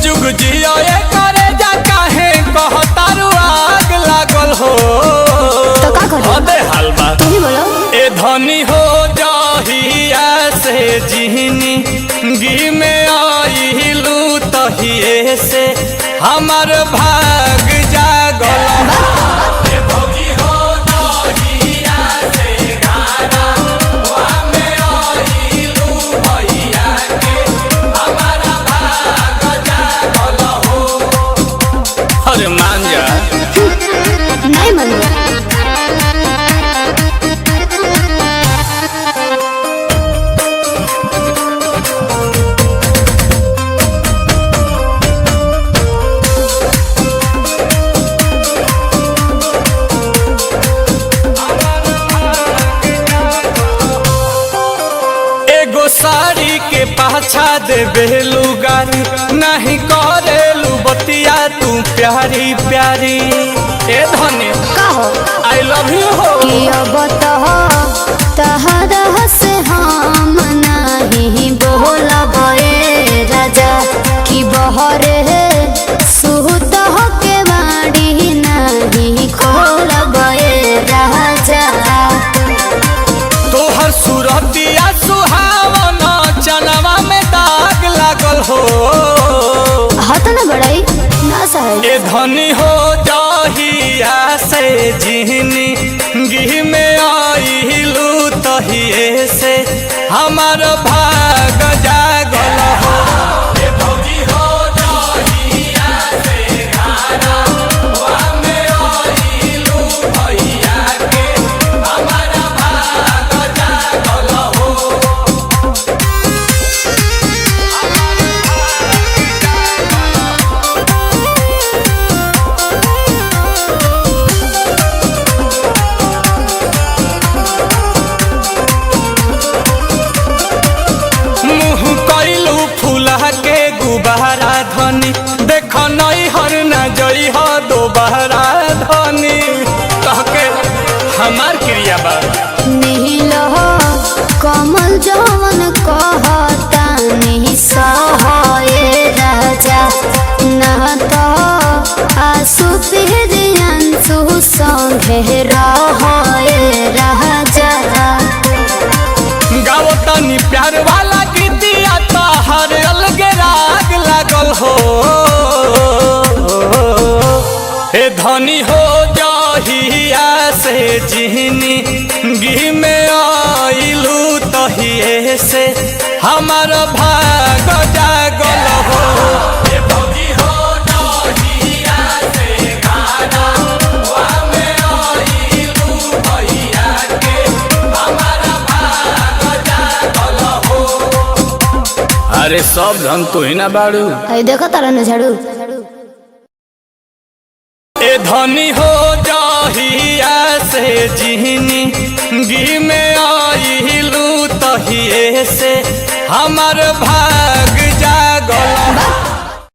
जुग जियो करे जा काहे कहतारू आग लागल हो। तो का करी अबे हलवा तू ही बोलो। ए धनी हो जहिया से जिहनी गी में आइलू तहिए से हमार भाग जागल मान जा नहीं मानो। एगो साड़ी के पाछा देबे लुगारी नहीं करेलू बतिया तू प्यारी प्यारी। ए धनी कहो आई लव यू हो कि अब तहरा से हम नहीं बोलब ए राजा कि बहरे सुत के बाड़ी नहीं खोलब ए राजा। तोहर सूरतिया सुहावन चनवा में दाग लागल हो। हाथ न बढ़ाई ना सहे। ए धनी हो जहिया से जिहनी गी में आइलू तहिए से हमार भाग जागल हो। गुबारा धनी देख नई हर न जई हो दोबारा धनी कह के हमार क्रिया बा नील कमल जवन कहता नहीं सहे राजा ना तो आंसू पिरियांसु संगे रहे राजा। गाओ तनी प्यार वाला गीतिया तो हर अलगे राग लागल हो। हे धनी हो जहिया से जिहनी गी में आइलू तहिए से हमार भाग जागल हो। अरे सब धन तू ही ना बाड़ू। आई देखो तारा न झाड़ू। ए धनी हो जहिया से जिहनी गी में आइलू तहिए से हमार भाग जागल।